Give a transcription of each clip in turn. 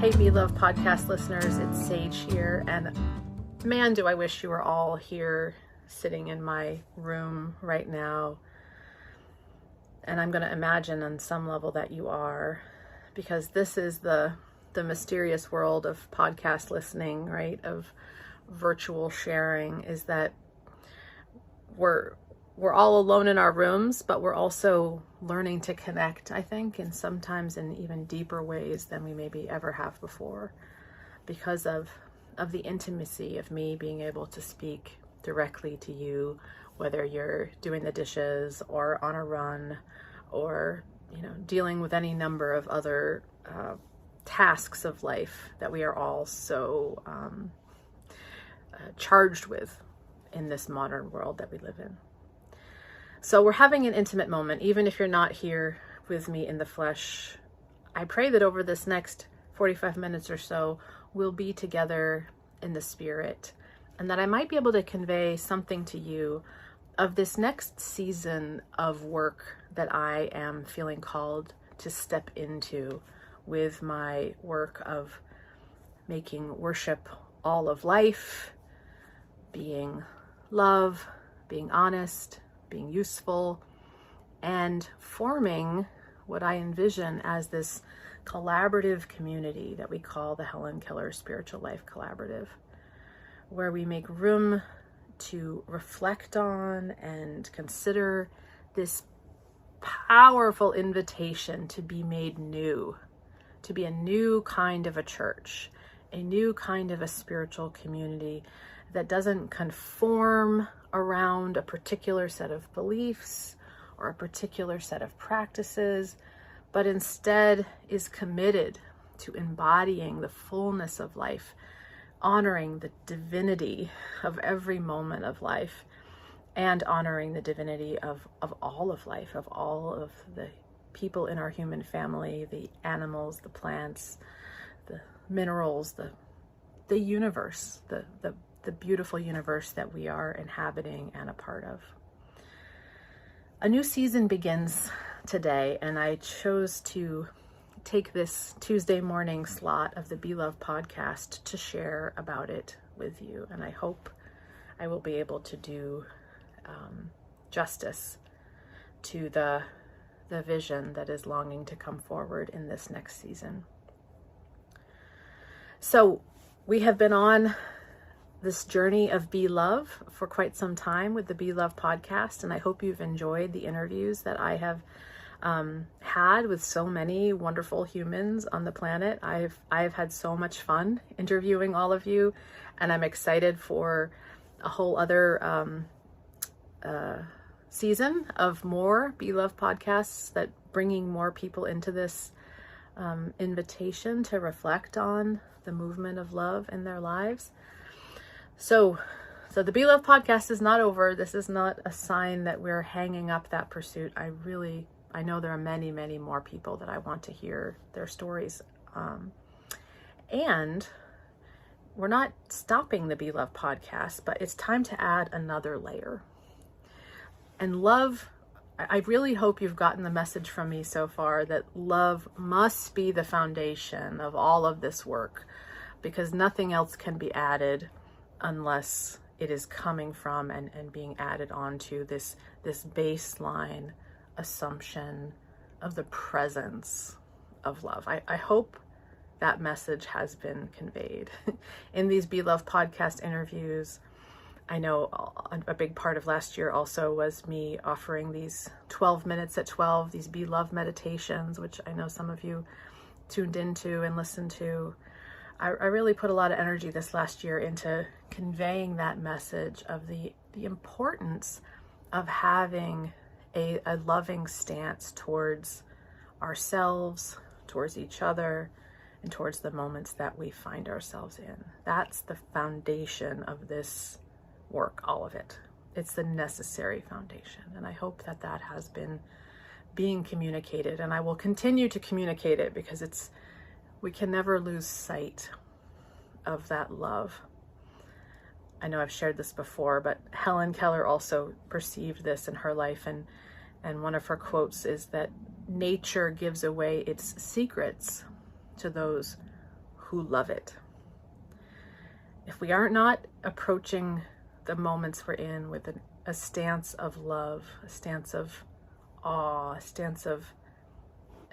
Hey, Be Love podcast listeners, it's Sage here, and man, do I wish you were all here sitting in my room right now. And I'm going to imagine on some level that you are, because this is the mysterious world of podcast listening, right? Of virtual sharing, is that we're all alone in our rooms, but we're also learning to connect, I think, and sometimes in even deeper ways than we maybe ever have before, because of the intimacy of me being able to speak directly to you, whether you're doing the dishes or on a run or, dealing with any number of other tasks of life that we are all so charged with in this modern world that we live in. So we're having an intimate moment, even if you're not here with me in the flesh. I pray that over this next 45 minutes or so, we'll be together in the spirit, and that I might be able to convey something to you of this next season of work that I am feeling called to step into with my work of making worship all of life, being love, being honest, being useful, and forming what I envision as this collaborative community that we call the Helen Keller Spiritual Life Collaborative, where we make room to reflect on and consider this powerful invitation to be made new, to be a new kind of a church, a new kind of a spiritual community that doesn't conform around a particular set of beliefs or a particular set of practices, but instead is committed to embodying the fullness of life, honoring the divinity of every moment of life, and honoring the divinity of all of life, of all of the people in our human family, the animals, the plants, the minerals, the universe, the beautiful universe that we are inhabiting and a part of. A new season begins today, and I chose to take this Tuesday morning slot of the Be Love podcast to share about it with you, and I hope I will be able to do justice to the vision that is longing to come forward in this next season. So we have been on this journey of Be Love for quite some time with the Be Love podcast, and I hope you've enjoyed the interviews that I have had with so many wonderful humans on the planet. I've had so much fun interviewing all of you, and I'm excited for a whole other season of more Be Love podcasts, that bringing more people into this invitation to reflect on the movement of love in their lives. So the Be Love podcast is not over. This is not a sign that we're hanging up that pursuit. I know there are many, many more people that I want to hear their stories. And we're not stopping the Be Love podcast, but it's time to add another layer. And love, I really hope you've gotten the message from me so far that love must be the foundation of all of this work, because nothing else can be added unless it is coming from and being added onto this baseline assumption of the presence of love. I hope that message has been conveyed. In these Be Love podcast interviews, I know a big part of last year also was me offering these 12 minutes at 12, these Be Love meditations, which I know some of you tuned into and listened to. I really put a lot of energy this last year into conveying that message of the importance of having a loving stance towards ourselves, towards each other, and towards the moments that we find ourselves in. That's the foundation of this work, all of it. It's the necessary foundation. And I hope that has been being communicated, and I will continue to communicate it, because we can never lose sight of that love. I know I've shared this before, but Helen Keller also perceived this in her life, and one of her quotes is that nature gives away its secrets to those who love it. If we are not approaching the moments we're in with a stance of love, a stance of awe, a stance of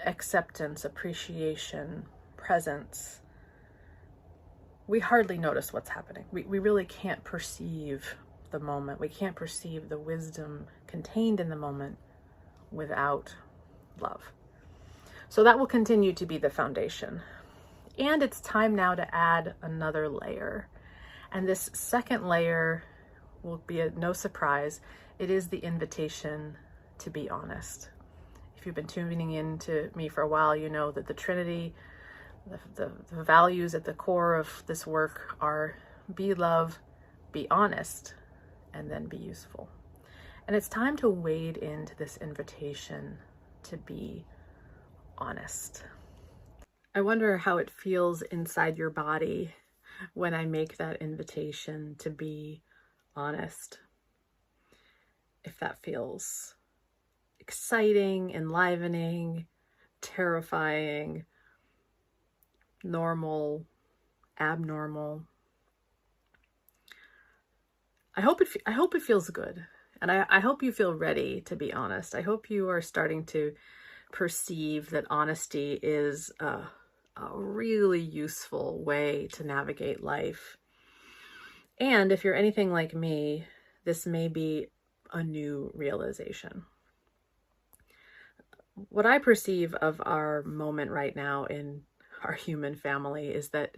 acceptance, appreciation, presence, we hardly notice what's happening. We really can't perceive the moment. We can't perceive the wisdom contained in the moment without love. So that will continue to be the foundation. And it's time now to add another layer. And this second layer will be no surprise. It is the invitation to be honest. If you've been tuning in to me for a while, you know that the trinity, the values at the core of this work are be love, be honest, and then be useful. And it's time to wade into this invitation to be honest. I wonder how it feels inside your body when I make that invitation to be honest. If that feels exciting, enlivening, terrifying, normal, abnormal. I hope it feels good. And I hope you feel ready to be honest. I hope you are starting to perceive that honesty is a really useful way to navigate life. And if you're anything like me, this may be a new realization. What I perceive of our moment right now in our human family is that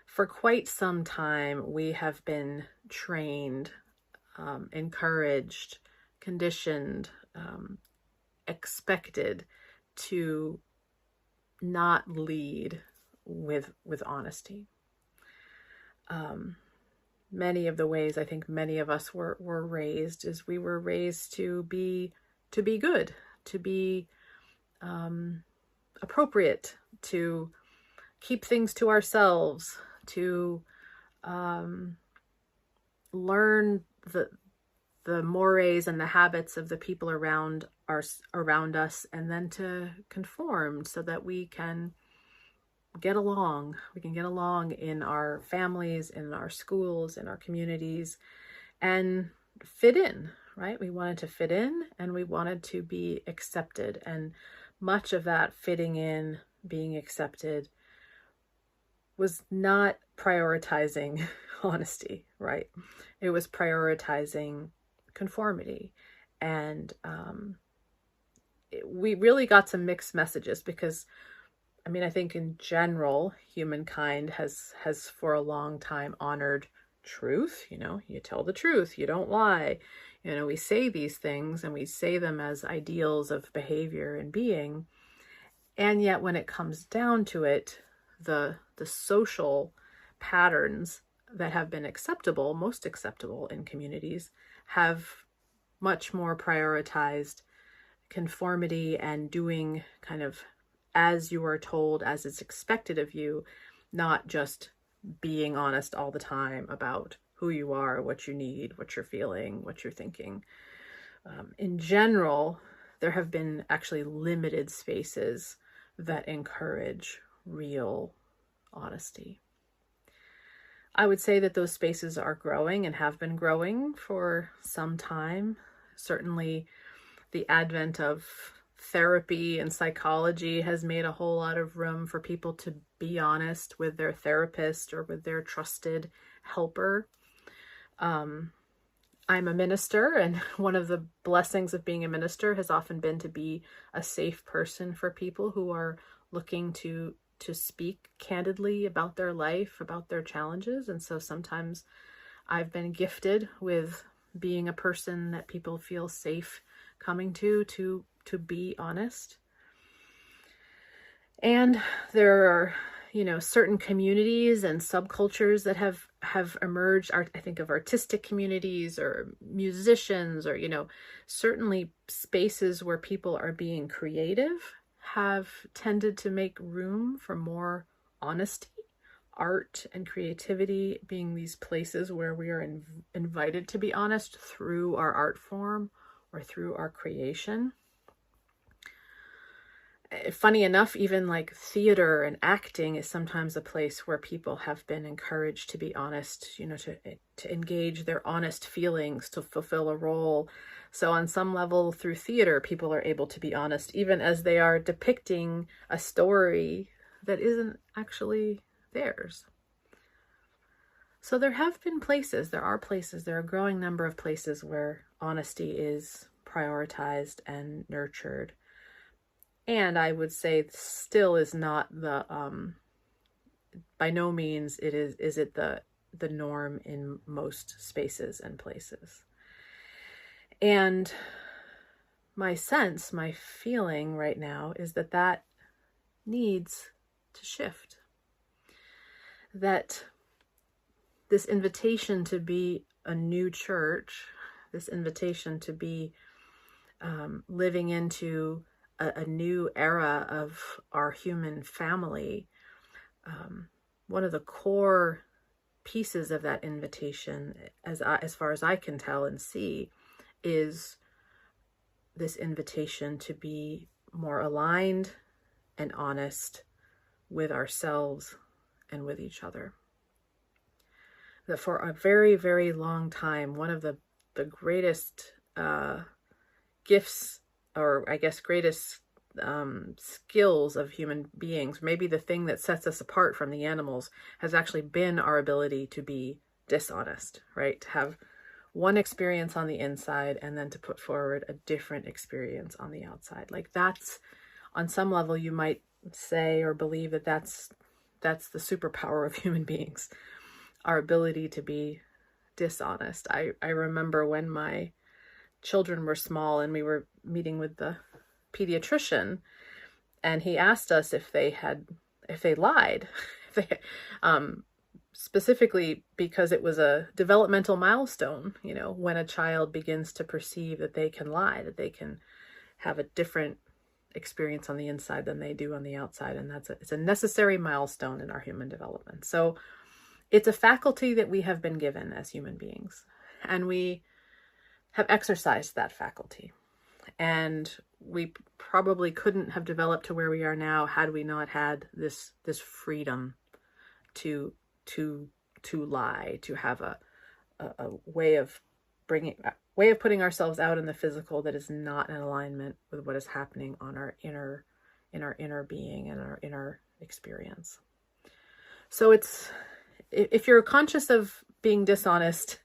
for quite some time we have been trained, encouraged, conditioned, expected to not lead with honesty. Many of the ways I think many of us were raised is we were raised to be good, to be appropriate, to keep things to ourselves, to learn the mores and the habits of the people around us, and then to conform so that we can get along. We can get along in our families, in our schools, in our communities, and fit in, right? We wanted to fit in and we wanted to be accepted. And much of that fitting in, being accepted, was not prioritizing honesty, right? It was prioritizing conformity. And we really got some mixed messages because, I mean, I think in general, humankind has for a long time honored truth. You know, you tell the truth, you don't lie. You know, we say these things and we say them as ideals of behavior and being. And yet when it comes down to it, the social patterns that have been acceptable, most acceptable in communities, have much more prioritized conformity and doing kind of as you are told, as it's expected of you, not just being honest all the time about who you are, what you need, what you're feeling, what you're thinking. In general, there have been actually limited spaces that encourage real honesty. I would say that those spaces are growing and have been growing for some time. Certainly the advent of therapy and psychology has made a whole lot of room for people to be honest with their therapist or with their trusted helper. I'm a minister, and one of the blessings of being a minister has often been to be a safe person for people who are looking to speak candidly about their life, about their challenges. And so sometimes I've been gifted with being a person that people feel safe coming to be honest. And there are, certain communities and subcultures that have emerged. I think of artistic communities or musicians or, certainly spaces where people are being creative have tended to make room for more honesty, art and creativity being these places where we are invited to be honest through our art form or through our creation. Funny enough, even like theater and acting is sometimes a place where people have been encouraged to be honest, to engage their honest feelings to fulfill a role. So on some level through theater, people are able to be honest, even as they are depicting a story that isn't actually theirs. So there are places, there are a growing number of places where honesty is prioritized and nurtured. And I would say still is not by no means is it the norm in most spaces and places. And my feeling right now is that needs to shift. That this invitation to be a new church, this invitation to be living into a new era of our human family, one of the core pieces of that invitation, as far as I can tell and see, is this invitation to be more aligned and honest with ourselves and with each other. That for a very, very long time, one of the greatest gifts, or I guess greatest skills of human beings, maybe the thing that sets us apart from the animals, has actually been our ability to be dishonest, right? To have one experience on the inside and then to put forward a different experience on the outside. Like that's, on some level, you might say or believe that's the superpower of human beings, our ability to be dishonest. I remember when my children were small and we were meeting with the pediatrician, and he asked us if they lied, specifically because it was a developmental milestone, when a child begins to perceive that they can lie, that they can have a different experience on the inside than they do on the outside. And it's a necessary milestone in our human development. So it's a faculty that we have been given as human beings, and we have exercised that faculty. And we probably couldn't have developed to where we are now had we not had this freedom to lie, to have a way of putting ourselves out in the physical that is not in alignment with what is happening on our inner being and our inner experience. So if you're conscious of being dishonest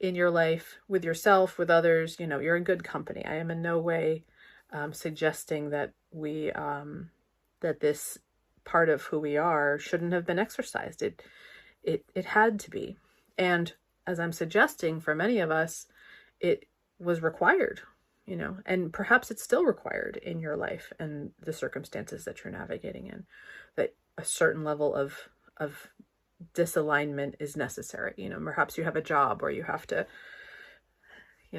in your life, with yourself, with others, you're in good company. I am in no way suggesting that that this part of who we are shouldn't have been exercised. It had to be. And as I'm suggesting, for many of us, it was required, and perhaps it's still required in your life and the circumstances that you're navigating in, that a certain level of disalignment is necessary. Perhaps you have a job where you have to,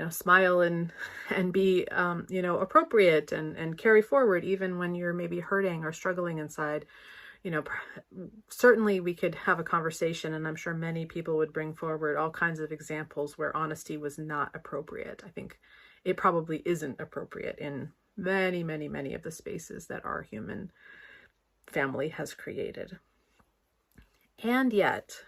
smile and be, appropriate and carry forward even when you're maybe hurting or struggling inside. Certainly we could have a conversation, and I'm sure many people would bring forward all kinds of examples where honesty was not appropriate. I think it probably isn't appropriate in many, many, many of the spaces that our human family has created. And yet,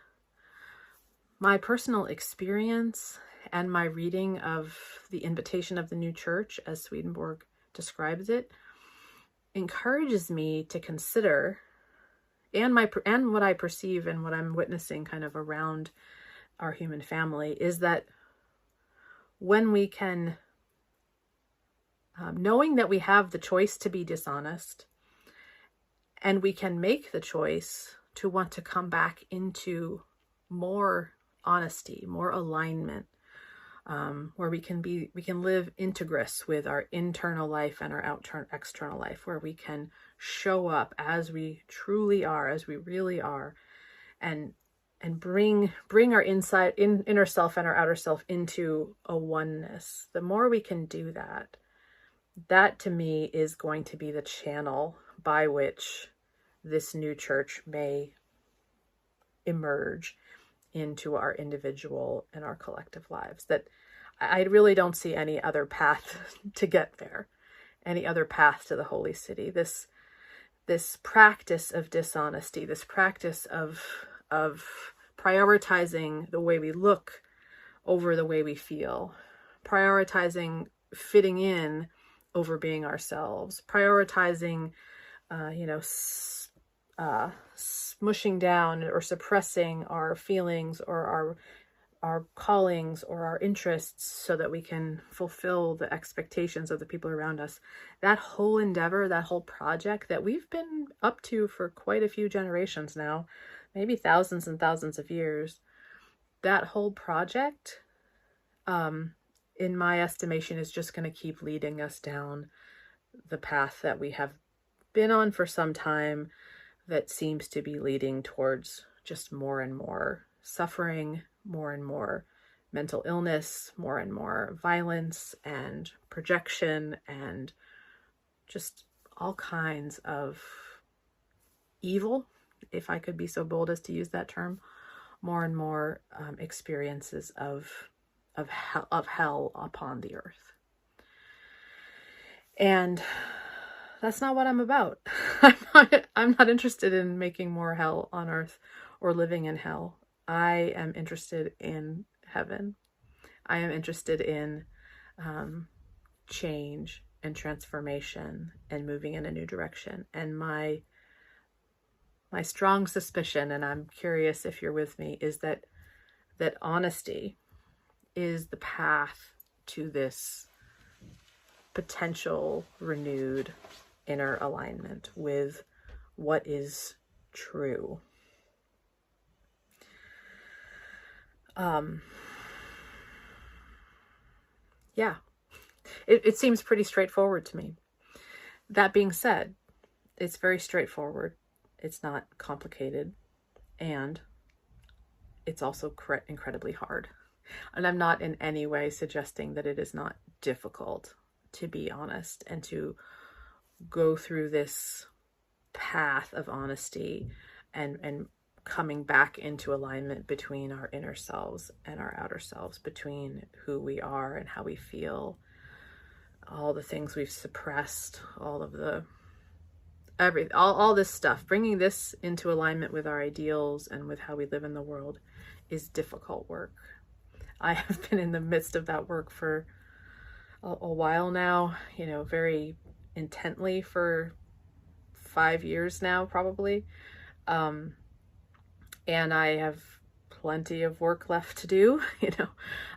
my personal experience and my reading of the invitation of the new church, as Swedenborg describes it, encourages me to consider, and what I perceive and what I'm witnessing kind of around our human family, is that when we can, knowing that we have the choice to be dishonest, and we can make the choice to want to come back into more honesty, more alignment, where we can live integrous with our internal life and our external life, where we can show up as we truly are, as we really are, and bring our inner self and our outer self into a oneness. The more we can do that to me is going to be the channel by which this new church may emerge into our individual and our collective lives. That I really don't see any other path to get there, any other path to the holy city. This this practice of dishonesty, this practice of prioritizing the way we look over the way we feel, prioritizing fitting in over being ourselves, prioritizing, smushing down or suppressing our feelings or our callings or our interests so that we can fulfill the expectations of the people around us. That whole endeavor, that whole project that we've been up to for quite a few generations now, maybe thousands and thousands of years, that whole project, in my estimation, is just going to keep leading us down the path that we have been on for some time, that seems to be leading towards just more and more suffering, more and more mental illness, more and more violence and projection, and just all kinds of evil, if I could be so bold as to use that term, more and more experiences of hell upon the earth. And that's not what I'm about. I'm not interested in making more hell on earth or living in hell. I am interested in heaven. I am interested in change and transformation and moving in a new direction. And my strong suspicion, and I'm curious if you're with me, is that honesty is the path to this potential renewed inner alignment with what is true. Yeah, it seems pretty straightforward to me. That being said, it's very straightforward. It's not complicated, and it's also incredibly hard. And I'm not in any way suggesting that it is not difficult to be honest and to go through this path of honesty and coming back into alignment between our inner selves and our outer selves, between who we are and how we feel, all the things we've suppressed, all this stuff. Bringing this into alignment with our ideals and with how we live in the world is difficult work. I have been in the midst of that work for a while now, very intently for 5 years now, probably. And I have plenty of work left to do.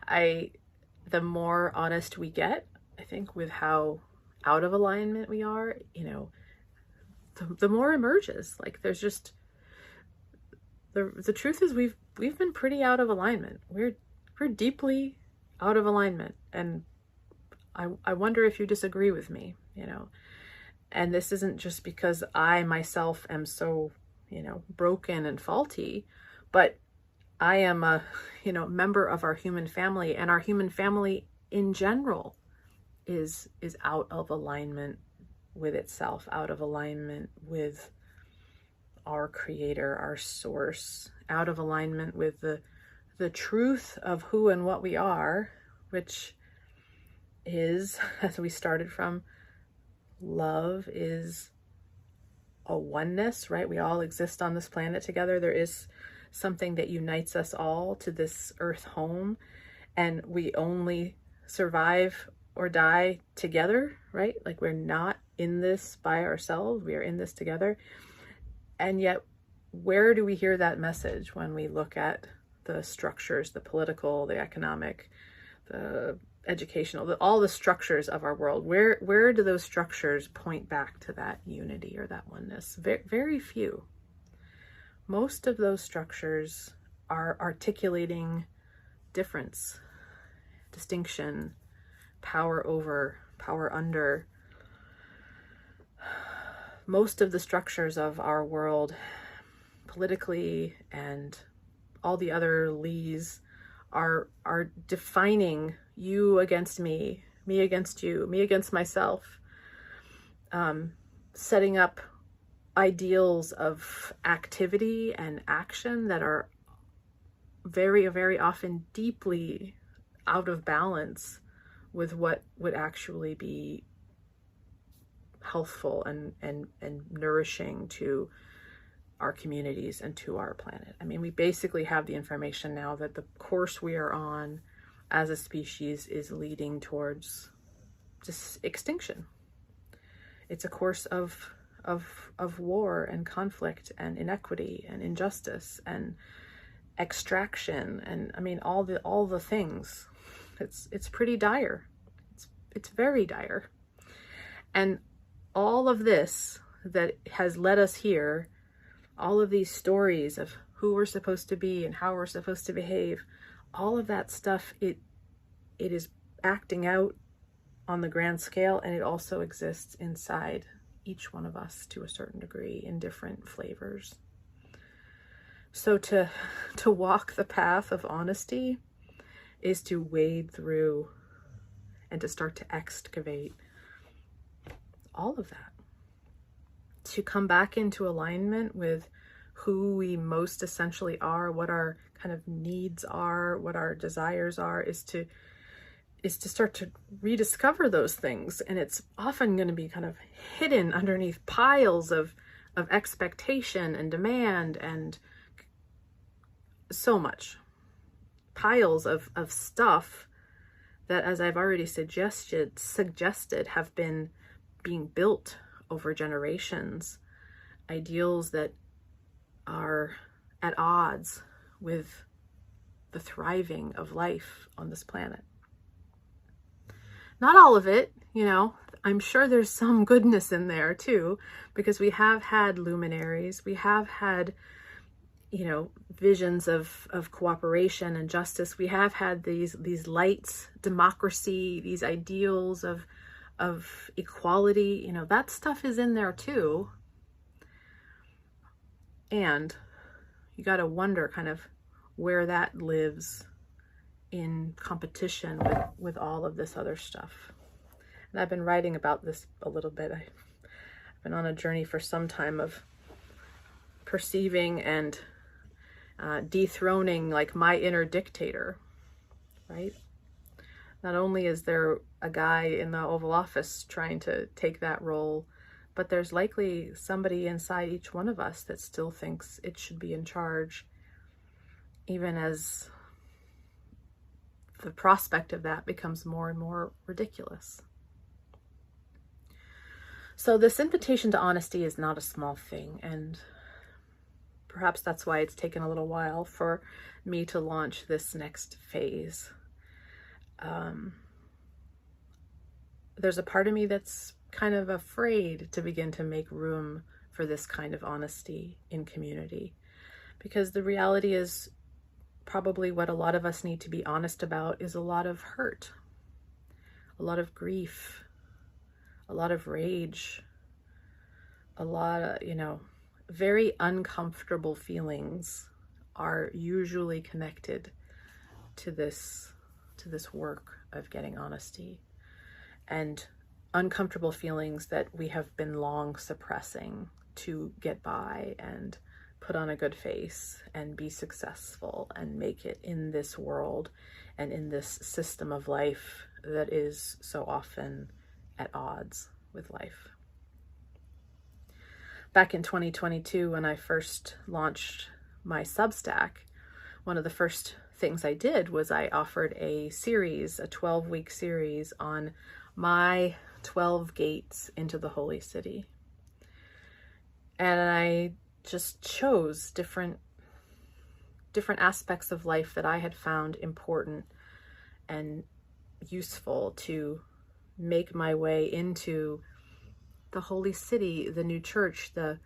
The more honest we get, I think, with how out of alignment we are, the more emerges. Like, there's just the truth is we've been pretty out of alignment. We're deeply out of alignment, and I wonder if you disagree with me. And this isn't just because I myself am so broken and faulty, but I am a member of our human family, and our human family in general is out of alignment with itself, out of alignment with our creator, our source, out of alignment with the truth of who and what we are, which is, as we started from, love is a oneness, right? We all exist on this planet together. There is something that unites us all to this earth home, and we only survive or die together, right? Like, we're not in this by ourselves. We are in this together. And yet, where do we hear that message when we look at the structures, the political, the economic, the educational, all the structures of our world? Where do those structures point back to that unity or that oneness? Very few. Most of those structures are articulating difference, distinction, power over, power under. Most of the structures of our world, politically and all the other lees, are defining you against me against you, me against myself, setting up ideals of activity and action that are very, very often deeply out of balance with what would actually be healthful and nourishing to our communities and to our planet. I mean, we basically have the information now that the course we are on as a species is leading towards just extinction. It's a course of war and conflict and inequity and injustice and extraction, and I mean all the things. It's pretty dire. It's very dire. And all of this that has led us here, all of these stories of who we're supposed to be and how we're supposed to behave, all of that stuff, it is acting out on the grand scale, and it also exists inside each one of us to a certain degree in different flavors. So to walk the path of honesty is to wade through and to start to excavate all of that. To come back into alignment with who we most essentially are, what our kind of needs are, what our desires are, is to start to rediscover those things. And it's often going to be kind of hidden underneath piles of expectation and demand and so much. Piles of stuff that, as I've already suggested have been being built over generations. Ideals that are at odds with the thriving of life on this planet. Not all of it, I'm sure there's some goodness in there too, because we have had luminaries, we have had, visions of cooperation and justice. We have had these lights, democracy, these ideals of equality, that stuff is in there too. And you got to wonder kind of where that lives in competition with all of this other stuff. And I've been writing about this a little bit. I've been on a journey for some time of perceiving and dethroning like my inner dictator, right? Not only is there a guy in the Oval Office trying to take that role, but there's likely somebody inside each one of us that still thinks it should be in charge, even as the prospect of that becomes more and more ridiculous. So this invitation to honesty is not a small thing, and perhaps that's why it's taken a little while for me to launch this next phase. There's a part of me that's kind of afraid to begin to make room for this kind of honesty in community, because the reality is probably what a lot of us need to be honest about is a lot of hurt, a lot of grief, a lot of rage, a lot of, very uncomfortable feelings are usually connected to this work of getting honesty, and uncomfortable feelings that we have been long suppressing to get by and put on a good face and be successful and make it in this world and in this system of life that is so often at odds with life. Back in 2022, when I first launched my Substack, one of the first things I did was I offered a series, a 12-week series on my 12 gates into the Holy City. And I just chose different aspects of life that I had found important and useful to make my way into the Holy City, the new church, the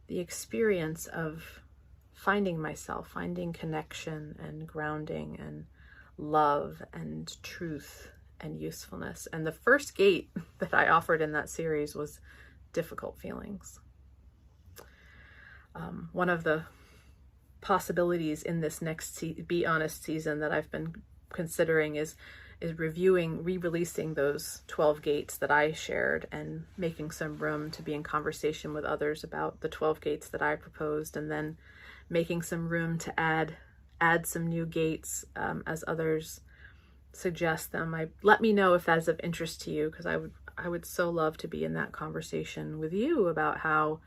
experience of finding myself, finding connection and grounding and love and truth and usefulness. And the first gate that I offered in that series was difficult feelings. One of the possibilities in this next Be Honest season that I've been considering is re-releasing those 12 gates that I shared and making some room to be in conversation with others about the 12 gates that I proposed, and then making some room to add some new gates as others suggest them. Let me know if that's of interest to you, because I would so love to be in that conversation with you about how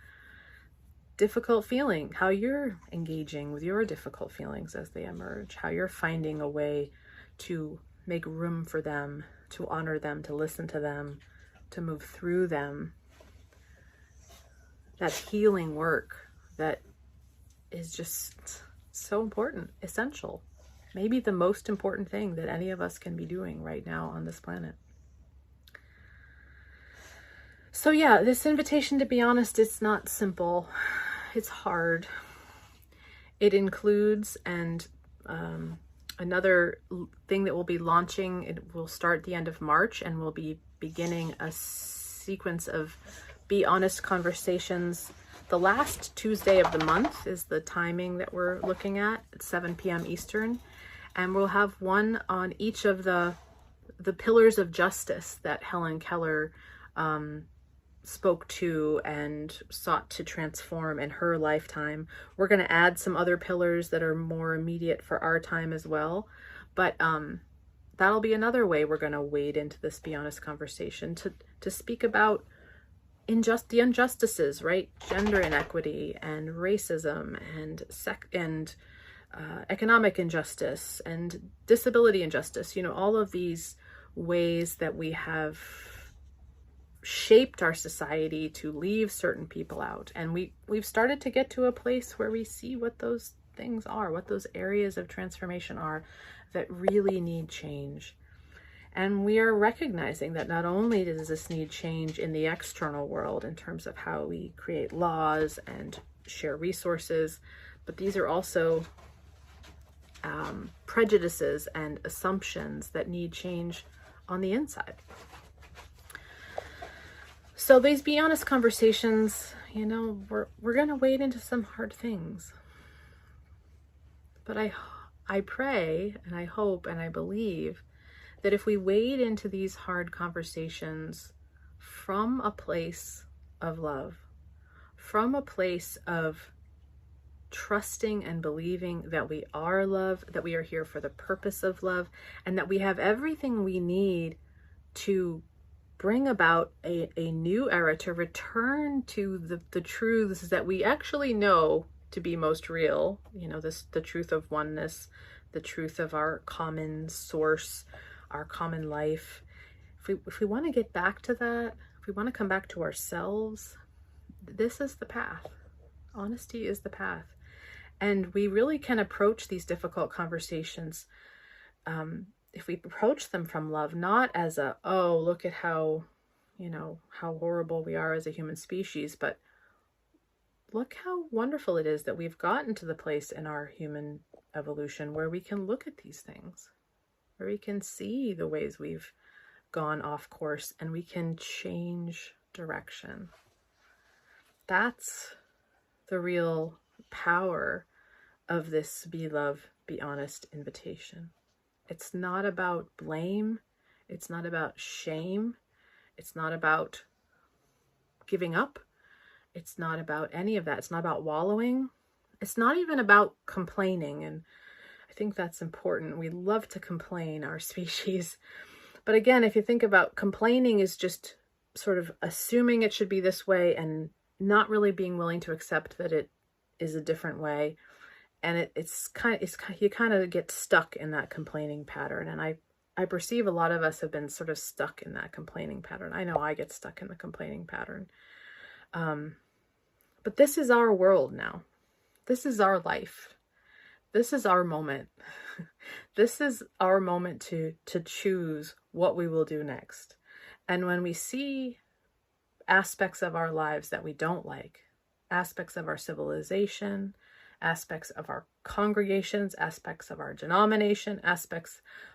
you're engaging with your difficult feelings as they emerge, how you're finding a way to make room for them, to honor them, to listen to them, to move through them. That healing work that is just so important, essential, maybe the most important thing that any of us can be doing right now on this planet. So yeah, this invitation to be honest, it's not simple. It's hard. It includes, and another thing that we'll be launching, it will start the end of March, and we'll be beginning a sequence of Be Honest conversations. The last Tuesday of the month is the timing that we're looking at 7 p.m. Eastern. And we'll have one on each of the pillars of justice that Helen Keller spoke to and sought to transform in her lifetime. We're going to add some other pillars that are more immediate for our time as well. But that'll be another way we're going to wade into this Be Honest conversation to speak about the injustices, right? Gender inequity and racism and economic injustice and disability injustice. All of these ways that we have shaped our society to leave certain people out. And we've started to get to a place where we see what those things are, what those areas of transformation are that really need change. And we are recognizing that not only does this need change in the external world in terms of how we create laws and share resources, but these are also prejudices and assumptions that need change on the inside. So these Be Honest conversations, we're going to wade into some hard things. But I pray and I hope and I believe that if we wade into these hard conversations from a place of love, from a place of trusting and believing that we are love, that we are here for the purpose of love, and that we have everything we need to bring about a new era, to return to the truths that we actually know to be most real, the truth of oneness, the truth of our common source, our common life. If we want to get back to that, if we want to come back to ourselves, this is the path. Honesty is the path. And we really can approach these difficult conversations if we approach them from love, not as look at how horrible we are as a human species, but look how wonderful it is that we've gotten to the place in our human evolution where we can look at these things, where we can see the ways we've gone off course and we can change direction. That's the real power of this Be Love, Be Honest invitation. It's not about blame. It's not about shame. It's not about giving up. It's not about any of that. It's not about wallowing. It's not even about complaining. And I think that's important. We love to complain, our species. But again, if you think about complaining is just sort of assuming it should be this way and not really being willing to accept that it is a different way. And you kind of get stuck in that complaining pattern. And I perceive a lot of us have been sort of stuck in that complaining pattern. I know I get stuck in the complaining pattern. But this is our world now. This is our life. This is our moment. This is our moment to choose what we will do next. And when we see aspects of our lives that we don't like, aspects of our civilization, aspects of our congregations, aspects of our denomination,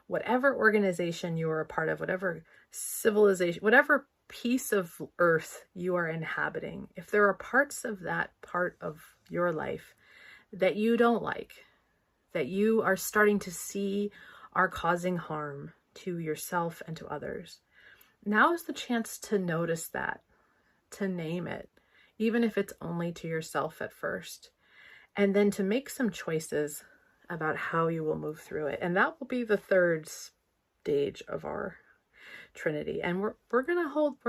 whatever organization you are a part of, whatever civilization, whatever piece of earth you are inhabiting, if there are parts of that part of your life that you don't like, that you are starting to see are causing harm to yourself and to others, now is the chance to notice that, to name it, even if it's only to yourself at first. And then to make some choices about how you will move through it. And that will be the third stage of our trinity. And we're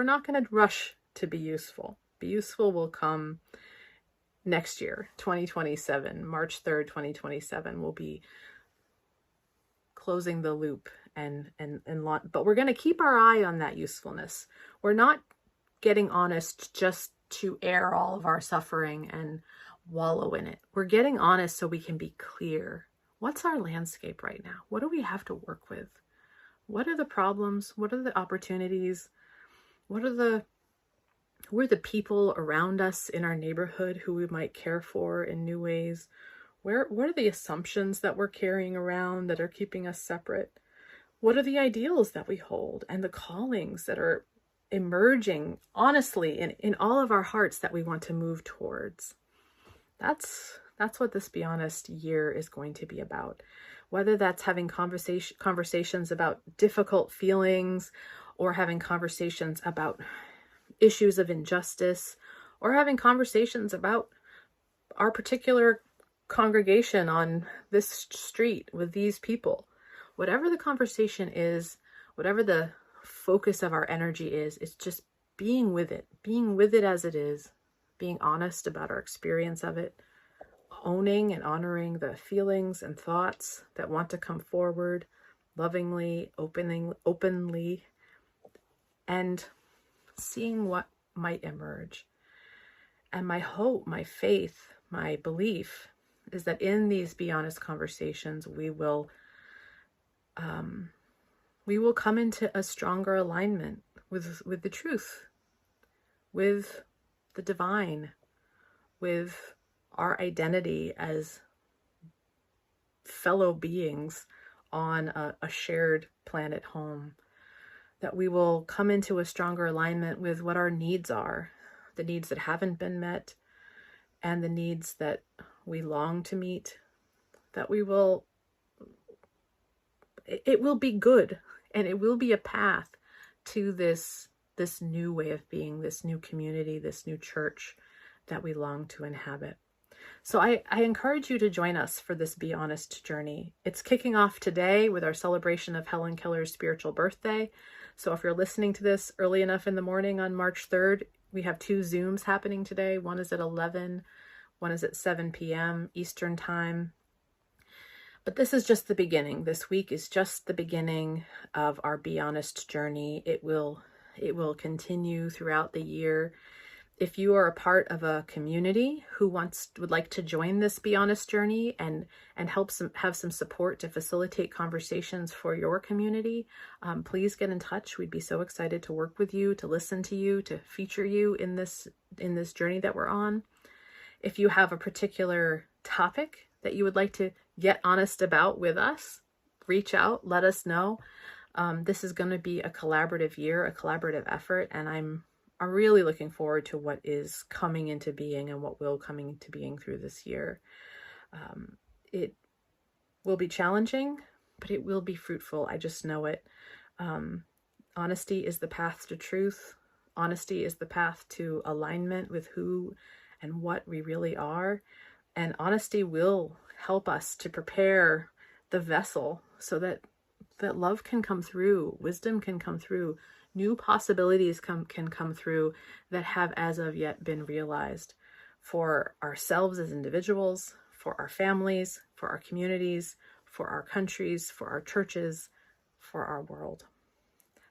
not going to rush to be useful. Be useful will come next year, 2027, March 3rd, 2027. We'll be closing the loop but we're going to keep our eye on that usefulness. We're not getting honest just to air all of our suffering and wallow in it. We're getting honest so we can be clear. What's our landscape right now? What do we have to work with? What are the problems? What are the opportunities? Who are the people around us in our neighborhood who we might care for in new ways? What are the assumptions that we're carrying around that are keeping us separate? What are the ideals that we hold and the callings that are emerging honestly in all of our hearts that we want to move towards? That's what this Be Honest year is going to be about. Whether that's having conversations about difficult feelings, or having conversations about issues of injustice, or having conversations about our particular congregation on this street with these people. Whatever the conversation is, whatever the focus of our energy is, it's just being with it as it is, being honest about our experience of it, owning and honoring the feelings and thoughts that want to come forward lovingly, openly, and seeing what might emerge. And my hope, my faith, my belief is that in these Be Honest conversations, we will come into a stronger alignment with the truth, with the divine, with our identity as fellow beings on a shared planet home. That we will come into a stronger alignment with what our needs are, the needs that haven't been met, and the needs that we long to meet. That it will be good, and it will be a path to this new way of being, this new community, this new church that we long to inhabit. So I encourage you to join us for this Be Honest journey. It's kicking off today with our celebration of Helen Keller's spiritual birthday. So if you're listening to this early enough in the morning on March 3rd, we have 2 Zooms happening today. One is at 11, one is at 7 p.m. Eastern time. But this is just the beginning. This week is just the beginning of our Be Honest journey. It will continue throughout the year. If you are a part of a community who would like to join this Be Honest journey and have some support to facilitate conversations for your community, please get in touch. We'd be so excited to work with you, to listen to you, to feature you in this journey that we're on. If you have a particular topic that you would like to get honest about with us, reach out, let us know. This is going to be a collaborative year, a collaborative effort, and I'm really looking forward to what is coming into being and what will coming into being through this year. It will be challenging, but it will be fruitful. I just know it. Honesty is the path to truth. Honesty is the path to alignment with who and what we really are. And honesty will help us to prepare the vessel so that love can come through, wisdom can come through, new possibilities can come through that have as of yet been realized for ourselves as individuals, for our families, for our communities, for our countries, for our churches, for our world.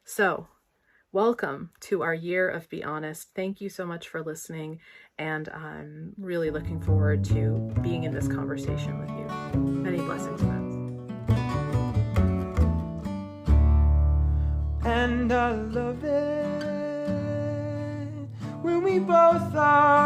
So, welcome to our year of Be Honest. Thank you so much for listening, and I'm really looking forward to being in this conversation with you. Many blessings, friends. And I love it when we both are